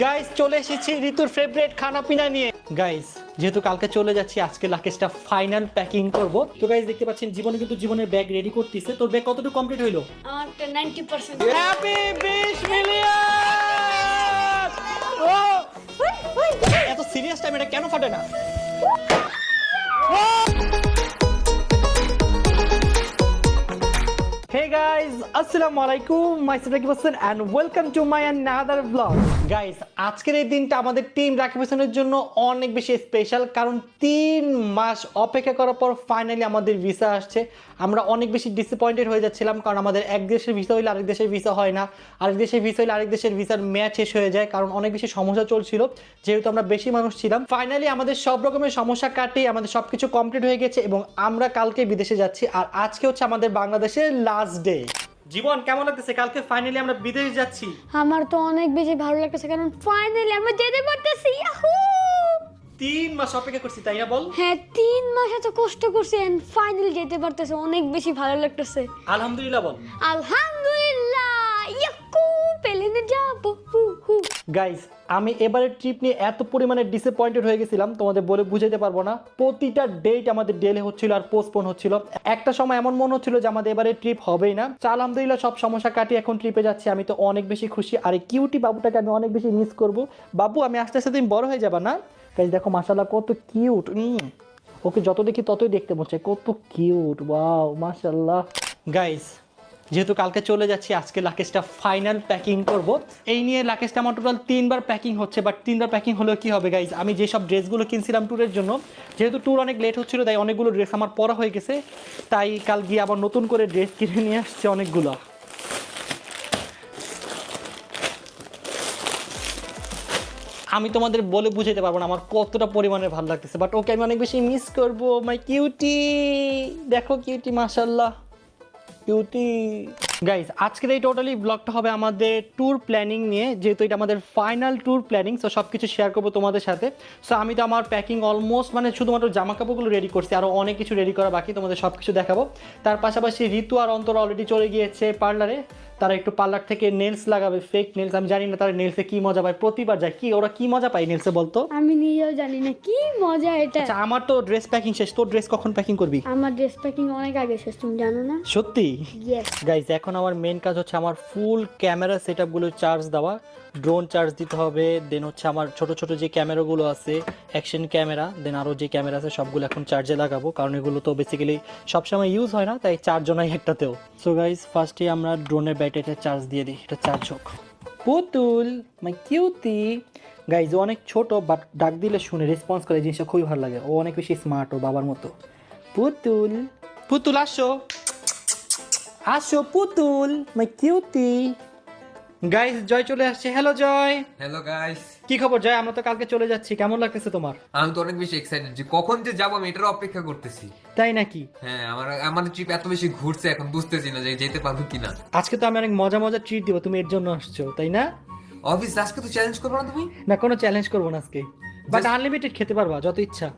Guys চলে এসেছি ঋতুর ফেভারিট খানা পিনা নিয়ে। গাইস যেহেতু কালকে চলে যাচ্ছি, আজকে লাকেজটা ফাইনাল প্যাকিং করব। তো গাইস দেখতে পাচ্ছেন জীবনে কিন্তু জীবনের ব্যাগ রেডি করতেছে। তোর ব্যাগ কতটুকু কমপ্লিট হইলো? আমারটা 90%। Happy 20 million! ও এত সিরিয়াস টাইম এটা কেন ফাটে না? Hey guys, assalamu alaikum. Myself Rakib Hossain and welcome to my another vlog. Guys, আজকের এই দিনটা আমাদের টিম রাকিব হোসেনের জন্য অনেক বেশি স্পেশাল, কারণ 3 মাস অপেক্ষা করার পর ফাইনালি আমাদের ভিসা আসছে। আমরা অনেক বেশি ডিসঅ্যাপয়েন্টেড হয়ে যাচ্ছিলাম, কারণ আমাদের এক দেশের ভিসা হইলে আরেক দেশের ভিসা হয় না, আরেক দেশের ভিসা হইলে আরেক দেশের ভিসার মেয়াদ শেষ হয়ে যায়, কারণ অনেক বেশি সমস্যা চলছিল যেহেতু আমরা বেশি মানুষ ছিলাম। ফাইনালি আমাদের সব রকমের সমস্যা কাটিয়ে আমাদের সবকিছু কমপ্লিট হয়ে গেছে এবং আমরা কালকে বিদেশে যাচ্ছি। আর আজকে হচ্ছে আমাদের বাংলাদেশের লাস্ট ডে। জীবন কেমন লাগতেছে? কালকে ফাইনালি আমরা বিদেশ যাচ্ছি। আমার তো অনেক বেশি ভালো লাগতেছে, কারণ ফাইনালি আমরা যেতে পারতেছি। ইয়াহু! 3 মাস অপেক্ষা করছি, তাই না বল? হ্যাঁ, 3 মাস এত কষ্ট করছি এন্ড ফাইনালি যেতে পারতেছে, অনেক বেশি ভালো লাগতেছে। আলহামদুলিল্লাহ বল। আলহামদুলিল্লাহ, ইয়াকু পেলেনে যাব। গাইস আমি এবারের ট্রিপ নিয়ে এত পরিমাণে ডিসঅ্যাপয়েন্টেড হয়ে গেছিলাম, তোমাদের বলে বুঝাতে পারবো না। প্রতিটা ডেট আমাদের ডিলে হচ্ছিল আর পোস্টপোন হচ্ছিল। একটা সময় এমন মনে হচ্ছিল যে আমাদের এবারে ট্রিপ হবেই না। আলহামদুলিল্লাহ সব সমস্যা কাটিয়ে এখন ট্রিপে যাচ্ছি। আমি তো অনেক বেশি খুশি। আর এই কিউটি বাবুটাকে আমি অনেক বেশি মিস করব। বাবু আমি আস্তে আস্তে তুমি বড় হয়ে যাবা না? গাইস দেখো মাশাআল্লাহ কত কিউট। ওকে যত দেখি ততই দেখতে মনে হচ্ছে, কত কিউট। ওয়াও মাশাআল্লাহ। গাইস যেহেতু কালকে চলে যাচ্ছি, আজকে লাকেজটা ফাইনাল প্যাকিং করব। এই নিয়ে লাকেজটা আমার টোটাল 3বার প্যাকিং হচ্ছে, বাট 3বার প্যাকিং হলেও কি হবে গাইজ, আমি যেসব ড্রেসগুলো কিনছিলাম ট্যুরের জন্য, যেহেতু ট্যুর অনেক লেট হচ্ছিল তাই অনেকগুলো ড্রেস আমার পরা হয়ে গেছে, তাই কাল গিয়ে আবার নতুন করে ড্রেস কিনে নিয়ে আসছে অনেকগুলো। আমি তোমাদের বলে বুঝাতে পারবো না আমার কতটা পরিমাণে ভালো লাগতেছে, বাট ওকে আমি অনেক বেশি মিস করবো। মাই কিউটি, দেখো কিউটি মাশাআল্লাহ কিউটি। গাইজ আজকের এই টোটালি ব্লগটা হবে আমাদের ট্যুর প্ল্যানিং নিয়ে, যেহেতু এটা আমাদের ফাইনাল ট্যুর প্ল্যানিং। সো সব কিছু শেয়ার করবো তোমাদের সাথে। সো আমি তো আমার প্যাকিং অলমোস্ট মানে শুধুমাত্র জামা কাপড়গুলো রেডি করছি, আরও অনেক কিছু রেডি করা বাকি, তোমাদের সব কিছু দেখাবো। তার পাশাপাশি ঋতু আর অন্তর অলরেডি চলে গিয়েছে পার্লারে। তারা একটু পার্লার থেকে নেলস লাগাবে, ফেক নেলস। আমি জানি না তারা নেলসে কি মজা পায়, প্রতিবার যায় কি ওরা কি মজা পায় নেলসে বলতো? আমি নিজেও জানি না কি মজা এটা। আচ্ছা আমার তো ড্রেস প্যাকিং শেষ, তোর ড্রেস কখন প্যাকিং করবি? আমার ড্রেস প্যাকিং অনেক আগে শেষ, তুমি জানো না? সত্যি? ইয়েস। গাইজ এখন আমার মেন কাজ হচ্ছে আমার ফুল ক্যামেরা সেটআপগুলো চার্জ দেওয়া, ড্রোন চার্জ দিতে হবে, দেন হচ্ছে আমার ছোট ছোট যে ক্যামেরাগুলো আছে অ্যাকশন ক্যামেরা, দেন আরও যে ক্যামেরা আছে সবগুলো এখন চার্জে লাগাবো, কারণ এগুলো তো বেসিক্যালি সবসময় ইউজ হয় না, তাই চার্জও নাই একটাতেও। সো গাইজ ফার্স্টে আমরা ড্রোনের ব্যাটারিটা চার্জ দিয়ে দিই, এটা চার্জ হোক। পুতুল মাই কিউটি। গাইজ ও অনেক ছোট, বাট ডাক দিলে শুনে রেসপন্স করে, জিনিসটা খুবই ভালো লাগে। ও অনেক বেশি স্মার্ট, ও বাবার মতো। পুতুল পুতুল আসো আসো পুতুল মাই কিউটি। গাইস জয় চলে আসছে। হ্যালো জয়। হ্যালো গাইস, কি খবর জয়? আমরা তো কালকে চলে যাচ্ছি, কেমন লাগতেছে তোমার? আমি তো অনেক বেশি এক্সাইটেড যে কখন যে যাবো আমি এটার অপেক্ষা করতেছি। তাই নাকি? হ্যাঁ, আমাদের ট্রিপ এত বেশি ঘুরছে এখন বুঝতেছি না যে যেতে পারবো কিনা। আজকে তো আমি অনেক মজা মজা ট্রিট দিব, তুমি এর জন্য আসছো তাই না? অফিস আজকে তো চ্যালেঞ্জ করবো না তুমি? না কোনো চ্যালেঞ্জ করবো না আজকে, বাট আনলিমিটেড খেতে পারবা যত ইচ্ছা।